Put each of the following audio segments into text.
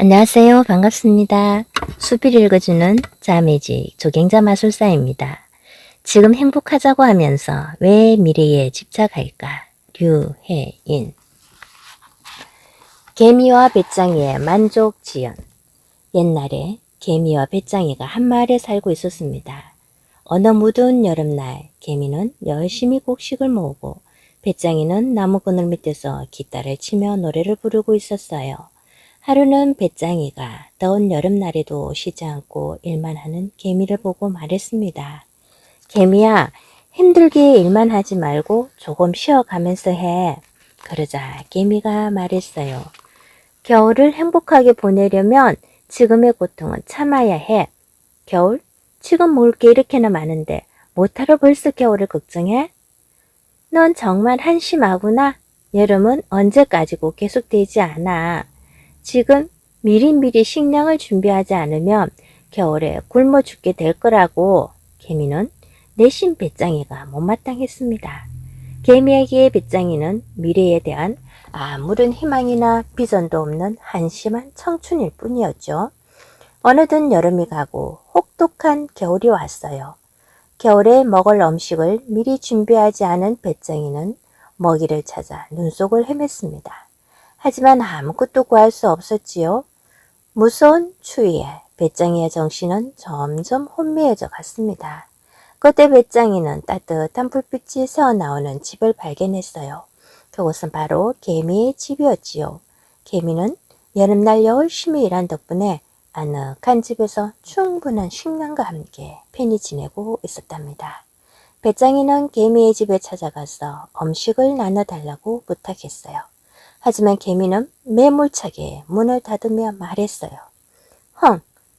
안녕하세요. 반갑습니다. 수필 읽어주는 자매직 조갱자 마술사입니다. 지금 행복하자고 하면서 왜 미래에 집착할까? 류혜인. 개미와 배짱이의 만족 지연. 옛날에 개미와 배짱이가 한 마을에 살고 있었습니다. 어느 무더운 여름날 개미는 열심히 곡식을 모으고 배짱이는 나무 그늘 밑에서 기타를 치며 노래를 부르고 있었어요. 하루는 배짱이가 더운 여름날에도 쉬지 않고 일만 하는 개미를 보고 말했습니다. 개미야, 힘들게 일만 하지 말고 조금 쉬어가면서 해. 그러자 개미가 말했어요. 겨울을 행복하게 보내려면 지금의 고통은 참아야 해. 겨울? 지금 먹을 게 이렇게나 많은데 못하러 벌써 겨울을 걱정해? 넌 정말 한심하구나. 여름은 언제까지고 계속되지 않아. 지금 미리미리 식량을 준비하지 않으면 겨울에 굶어 죽게 될 거라고. 개미는 내심 배짱이가 못마땅했습니다. 개미에게 배짱이는 미래에 대한 아무런 희망이나 비전도 없는 한심한 청춘일 뿐이었죠. 어느덧 여름이 가고 혹독한 겨울이 왔어요. 겨울에 먹을 음식을 미리 준비하지 않은 배짱이는 먹이를 찾아 눈속을 헤맸습니다. 하지만 아무것도 구할 수 없었지요. 무서운 추위에 배짱이의 정신은 점점 혼미해져 갔습니다. 그때 배짱이는 따뜻한 불빛이 새어나오는 집을 발견했어요. 그곳은 바로 개미의 집이었지요. 개미는 여름날 열심히 일한 덕분에 아늑한 집에서 충분한 식량과 함께 편히 지내고 있었답니다. 배짱이는 개미의 집에 찾아가서 음식을 나눠달라고 부탁했어요. 하지만 개미는 매몰차게 문을 닫으며 말했어요.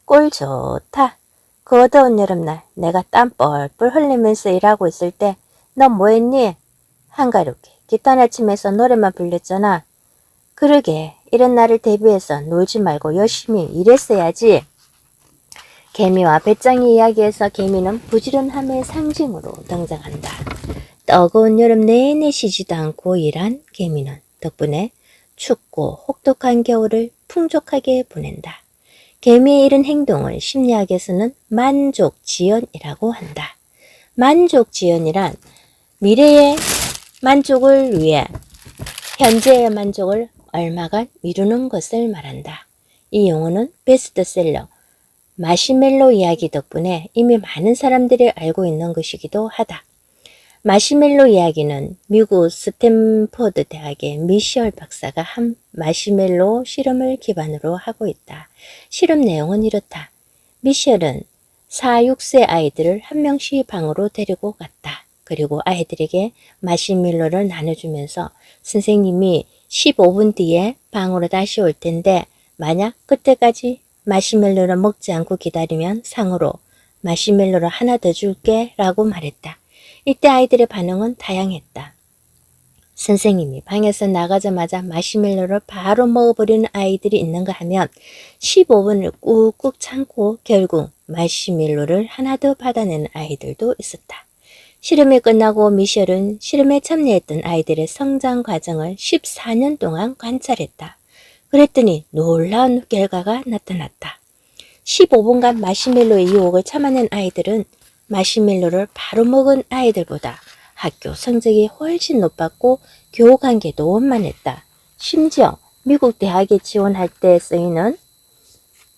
꿀 좋다. 그 어두운 여름날 내가 땀 뻘뻘 흘리면서 일하고 있을 때 넌 뭐했니? 한가롭게 기타나 치면서 노래만 불렸잖아. 그러게 이런 날을 대비해서 놀지 말고 열심히 일했어야지. 개미와 배짱이 이야기에서 개미는 부지런함의 상징으로 등장한다. 뜨거운 여름 내내 쉬지도 않고 일한 개미는 덕분에 춥고 혹독한 겨울을 풍족하게 보낸다. 개미의 이런 행동을 심리학에서는 만족지연이라고 한다. 만족지연이란 미래의 만족을 위해 현재의 만족을 얼마간 미루는 것을 말한다. 이 용어는 베스트셀러 마시멜로 이야기 덕분에 이미 많은 사람들이 알고 있는 것이기도 하다. 마시멜로 이야기는 미국 스탠포드 대학의 미셸 박사가 한 마시멜로 실험을 기반으로 하고 있다. 실험 내용은 이렇다. 미셸은 4, 6세 아이들을 한 명씩 방으로 데리고 갔다. 그리고 아이들에게 마시멜로를 나눠주면서 선생님이 15분 뒤에 방으로 다시 올 텐데 만약 그때까지 마시멜로를 먹지 않고 기다리면 상으로 마시멜로를 하나 더 줄게 라고 말했다. 이때 아이들의 반응은 다양했다. 선생님이 방에서 나가자마자 마시멜로를 바로 먹어버리는 아이들이 있는가 하면 15분을 꾹꾹 참고 결국 마시멜로를 하나 더 받아내는 아이들도 있었다. 실험이 끝나고 미셸은 실험에 참여했던 아이들의 성장 과정을 14년 동안 관찰했다. 그랬더니 놀라운 결과가 나타났다. 15분간 마시멜로의 유혹을 참아낸 아이들은 마시멜로를 바로 먹은 아이들보다 학교 성적이 훨씬 높았고 교우 관계도 원만했다. 심지어 미국 대학에 지원할 때 쓰이는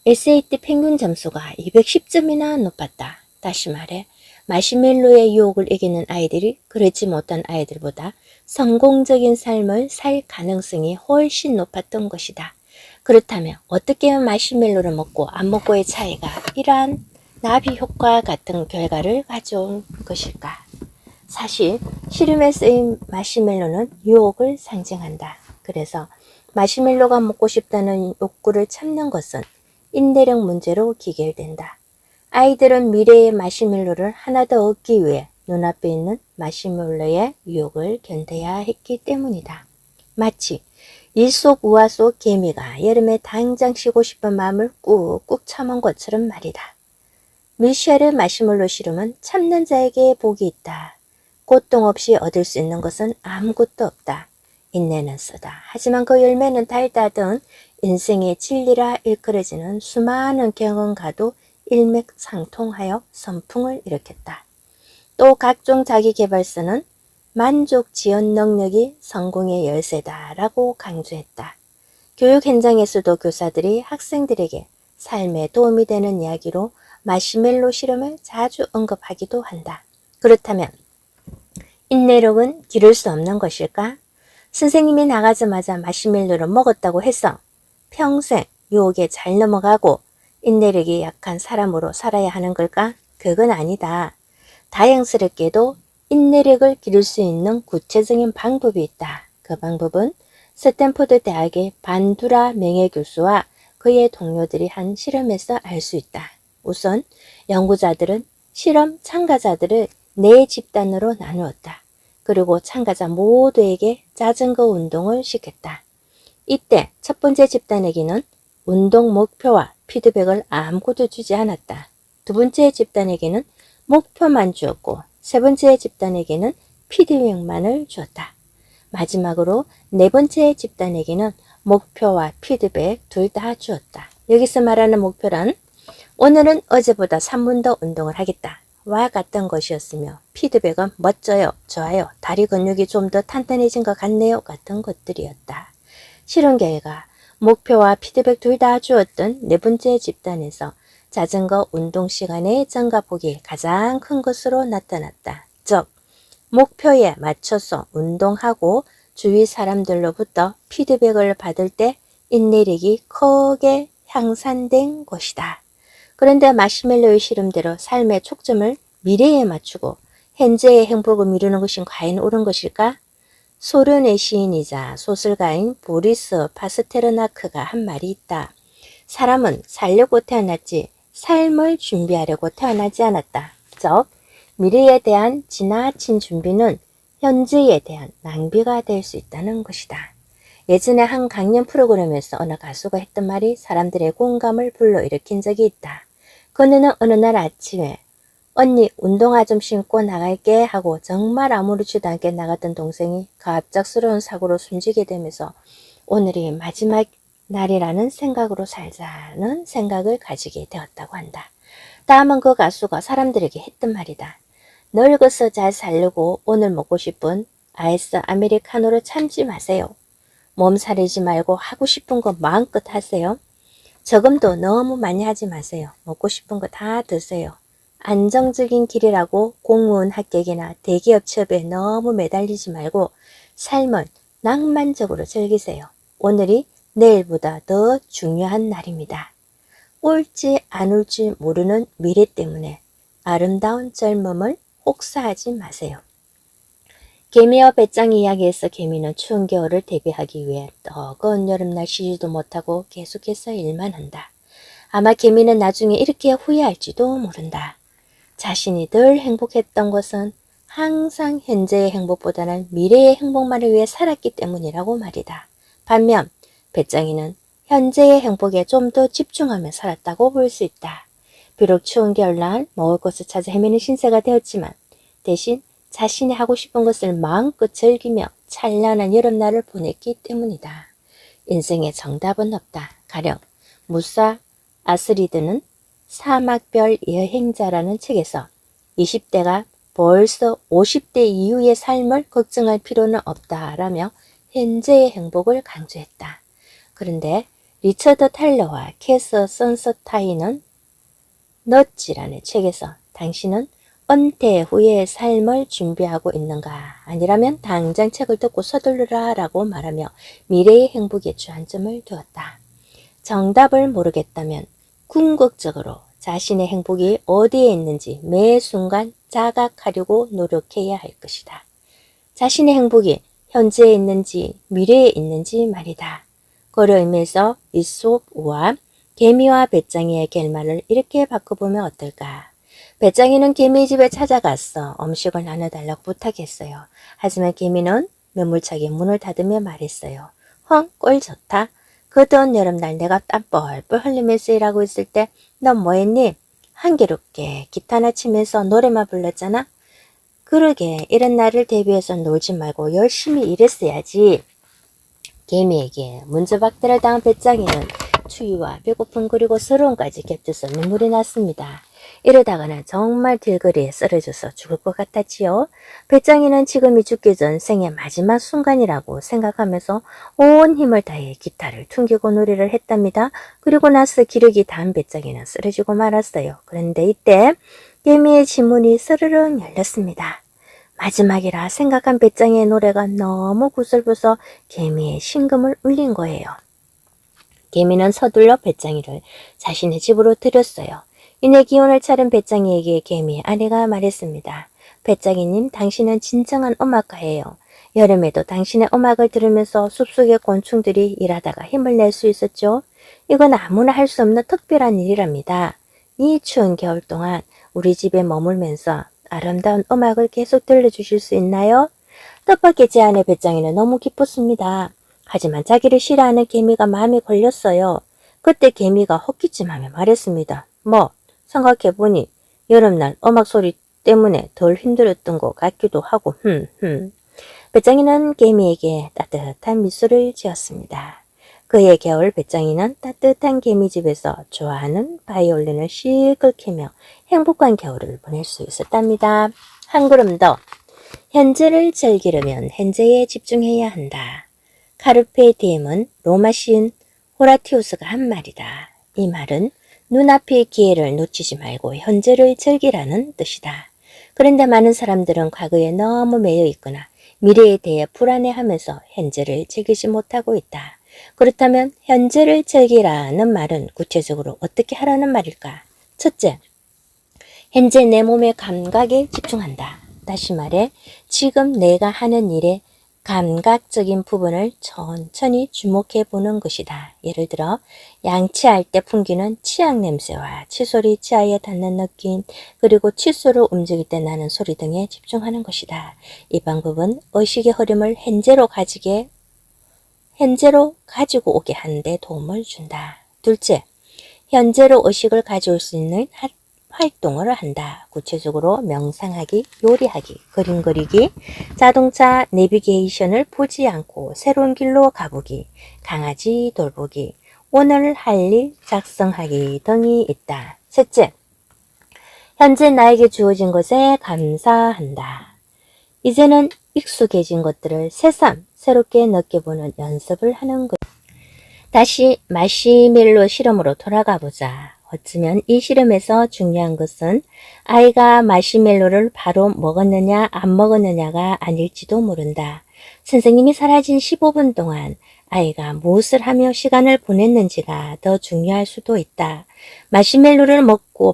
SAT 평균 점수가 210점이나 높았다. 다시 말해 마시멜로의 유혹을 이기는 아이들이 그러지 못한 아이들보다 성공적인 삶을 살 가능성이 훨씬 높았던 것이다. 그렇다면 어떻게 마시멜로를 먹고 안 먹고의 차이가 이러한 나비 효과 같은 결과를 가져온 것일까? 사실 실험에 쓰인 마시멜로는 유혹을 상징한다. 그래서 마시멜로가 먹고 싶다는 욕구를 참는 것은 인내력 문제로 기결된다. 아이들은 미래의 마시멜로를 하나 더 얻기 위해 눈앞에 있는 마시멜로의 유혹을 견뎌야 했기 때문이다. 마치 일속우화 속 개미가 여름에 당장 쉬고 싶은 마음을 꾹꾹 참은 것처럼 말이다. 미셸의 마시멜로 실험은 참는 자에게 복이 있다. 고통 없이 얻을 수 있는 것은 아무것도 없다. 인내는 쓰다. 하지만 그 열매는 달다 등 인생의 진리라 일컬어지는 수많은 경험과도 일맥상통하여 선풍을 일으켰다. 또 각종 자기계발서는 만족 지원 능력이 성공의 열쇠다라고 강조했다. 교육 현장에서도 교사들이 학생들에게 삶에 도움이 되는 이야기로 마시멜로 실험을 자주 언급하기도 한다. 그렇다면 인내력은 기를 수 없는 것일까? 선생님이 나가자마자 마시멜로를 먹었다고 해서 평생 유혹에 잘 넘어가고 인내력이 약한 사람으로 살아야 하는 걸까? 그건 아니다. 다행스럽게도 인내력을 기를 수 있는 구체적인 방법이 있다. 그 방법은 스탠포드 대학의 반두라 명예교수와 그의 동료들이 한 실험에서 알 수 있다. 우선 연구자들은 실험 참가자들을 4집단으로 나누었다. 그리고 참가자 모두에게 자전거 운동을 시켰다. 이때 첫 번째 집단에게는 운동 목표와 피드백을 아무것도 주지 않았다. 두 번째 집단에게는 목표만 주었고 세 번째 집단에게는 피드백만을 주었다. 마지막으로 네 번째 집단에게는 목표와 피드백 둘 다 주었다. 여기서 말하는 목표란 오늘은 어제보다 3분 더 운동을 하겠다 와 같은 것이었으며 피드백은 멋져요, 좋아요, 다리 근육이 좀 더 탄탄해진 것 같네요 같은 것들이었다. 실험 결과 목표와 피드백 둘 다 주었던 네 번째 집단에서 자전거 운동 시간의 증가폭이 가장 큰 것으로 나타났다. 즉 목표에 맞춰서 운동하고 주위 사람들로부터 피드백을 받을 때 인내력이 크게 향상된 것이다. 그런데 마시멜로의 실험대로 삶의 초점을 미래에 맞추고 현재의 행복을 미루는 것이 과연 옳은 것일까? 소련의 시인이자 소설가인 보리스 파스테르나크가 한 말이 있다. 사람은 살려고 태어났지 삶을 준비하려고 태어나지 않았다. 즉 미래에 대한 지나친 준비는 현재에 대한 낭비가 될 수 있다는 것이다. 예전에 한 강연 프로그램에서 어느 가수가 했던 말이 사람들의 공감을 불러일으킨 적이 있다. 그녀는 어느 날 아침에 언니 운동화 좀 신고 나갈게 하고 정말 아무렇지도 않게 나갔던 동생이 갑작스러운 사고로 숨지게 되면서 오늘이 마지막 날이라는 생각으로 살자는 생각을 가지게 되었다고 한다. 다음은 그 가수가 사람들에게 했던 말이다. 늙어서 잘 살려고 오늘 먹고 싶은 아이스 아메리카노를 참지 마세요. 몸살이지 말고 하고 싶은 거 마음껏 하세요. 저금도 너무 많이 하지 마세요. 먹고 싶은 거 다 드세요. 안정적인 길이라고 공무원 합격이나 대기업 취업에 너무 매달리지 말고 삶을 낭만적으로 즐기세요. 오늘이 내일보다 더 중요한 날입니다. 올지 안 올지 모르는 미래 때문에 아름다운 젊음을 혹사하지 마세요. 개미와 배짱이 이야기에서 개미는 추운 겨울을 대비하기 위해 뜨거운 여름날 쉬지도 못하고 계속해서 일만 한다. 아마 개미는 나중에 이렇게 후회할지도 모른다. 자신이 늘 행복했던 것은 항상 현재의 행복보다는 미래의 행복만을 위해 살았기 때문이라고 말이다. 반면 배짱이는 현재의 행복에 좀 더 집중하며 살았다고 볼 수 있다. 비록 추운 겨울날 먹을 것을 찾아 헤매는 신세가 되었지만 대신 자신이 하고 싶은 것을 마음껏 즐기며 찬란한 여름날을 보냈기 때문이다. 인생에 정답은 없다. 가령 무사 아스리드는 사막별 여행자라는 책에서 20대가 벌써 50대 이후의 삶을 걱정할 필요는 없다라며 현재의 행복을 강조했다. 그런데 리처드 타일러와 캐서 선서타인은 넛지라는 책에서 당신은 은퇴 후의 삶을 준비하고 있는가? 아니라면 당장 책을 듣고 서둘러라 라고 말하며 미래의 행복에 주안점을 두었다. 정답을 모르겠다면 궁극적으로 자신의 행복이 어디에 있는지 매 순간 자각하려고 노력해야 할 것이다. 자신의 행복이 현재에 있는지 미래에 있는지 말이다. 그런 의미에서 이솝과 개미와 배짱이의 결말을 이렇게 바꿔보면 어떨까? 배짱이는 개미 집에 찾아갔어. 음식을 나눠달라고 부탁했어요. 하지만 개미는 매몰차게 문을 닫으며 말했어요. 꼴 좋다. 그 더운 여름날 내가 땀 뻘뻘 흘리면서 일하고 있을 때 넌 뭐했니? 한겨롭게 기타나 치면서 노래만 불렀잖아. 그러게 이런 날을 대비해서 놀지 말고 열심히 일했어야지. 개미에게 문제박대를 당한 배짱이는 추위와 배고픔 그리고 서러움까지 겹쳐서 눈물이 났습니다. 이러다가는 정말 길거리에 쓰러져서 죽을 것 같았지요. 배짱이는 지금이 죽기 전 생의 마지막 순간이라고 생각하면서 온 힘을 다해 기타를 퉁기고 노래를 했답니다. 그리고 나서 기력이 닿은 배짱이는 쓰러지고 말았어요. 그런데 이때 개미의 지문이 스르륵 열렸습니다. 마지막이라 생각한 배짱이의 노래가 너무 구슬퍼서 개미의 심금을 울린 거예요. 개미는 서둘러 배짱이를 자신의 집으로 들였어요. 이내 기운을 차린 배짱이에게 개미의 아내가 말했습니다. 배짱이님, 당신은 진정한 음악가예요. 여름에도 당신의 음악을 들으면서 숲속의 곤충들이 일하다가 힘을 낼 수 있었죠. 이건 아무나 할 수 없는 특별한 일이랍니다. 이 추운 겨울 동안 우리 집에 머물면서 아름다운 음악을 계속 들려주실 수 있나요? 뜻밖의 제안에 배짱이는 너무 기뻤습니다. 하지만 자기를 싫어하는 개미가 마음에 걸렸어요. 그때 개미가 헛기침하며 말했습니다. 뭐 생각해보니 여름날 음악 소리 때문에 덜 힘들었던 것 같기도 하고 배짱이는 개미에게 따뜻한 미소를 지었습니다. 그해 겨울 배짱이는 따뜻한 개미집에서 좋아하는 바이올린을 실컷 캐며 행복한 겨울을 보낼 수 있었답니다. 한 걸음 더. 현재를 즐기려면 현재에 집중해야 한다. 카르페 디엠은 로마 시인 호라티우스가 한 말이다. 이 말은 눈앞의 기회를 놓치지 말고 현재를 즐기라는 뜻이다. 그런데 많은 사람들은 과거에 너무 매여 있거나 미래에 대해 불안해하면서 현재를 즐기지 못하고 있다. 그렇다면 현재를 즐기라는 말은 구체적으로 어떻게 하라는 말일까? 첫째, 현재 내 몸의 감각에 집중한다. 다시 말해 지금 내가 하는 일에 감각적인 부분을 천천히 주목해 보는 것이다. 예를 들어 양치할 때 풍기는 치약 냄새와 칫솔이 치아에 닿는 느낌, 그리고 칫솔을 움직일 때 나는 소리 등에 집중하는 것이다. 이 방법은 의식의 흐름을 현재로 가지고 오게 하는 데 도움을 준다. 둘째, 현재로 의식을 가져올 수 있는 활동을 한다. 구체적으로 명상하기, 요리하기, 그림 그리기, 자동차 내비게이션을 보지 않고 새로운 길로 가보기, 강아지 돌보기, 오늘 할 일 작성하기 등이 있다. 셋째, 현재 나에게 주어진 것에 감사한다. 이제는 익숙해진 것들을 새삼 새롭게 느껴보는 연습을 하는 것. 다시 마시멜로 실험으로 돌아가 보자. 어쩌면 이 실험에서 중요한 것은 아이가 마시멜로를 바로 먹었느냐 안 먹었느냐가 아닐지도 모른다. 선생님이 사라진 15분 동안 아이가 무엇을 하며 시간을 보냈는지가 더 중요할 수도 있다. 마시멜로를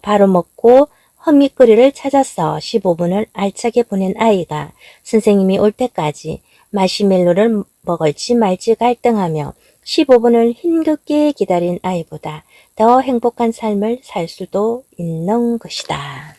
바로 먹고 허미거리를 찾아서 15분을 알차게 보낸 아이가 선생님이 올 때까지 마시멜로를 먹을지 말지 갈등하며 15분을 힘겹게 기다린 아이보다 더 행복한 삶을 살 수도 있는 것이다.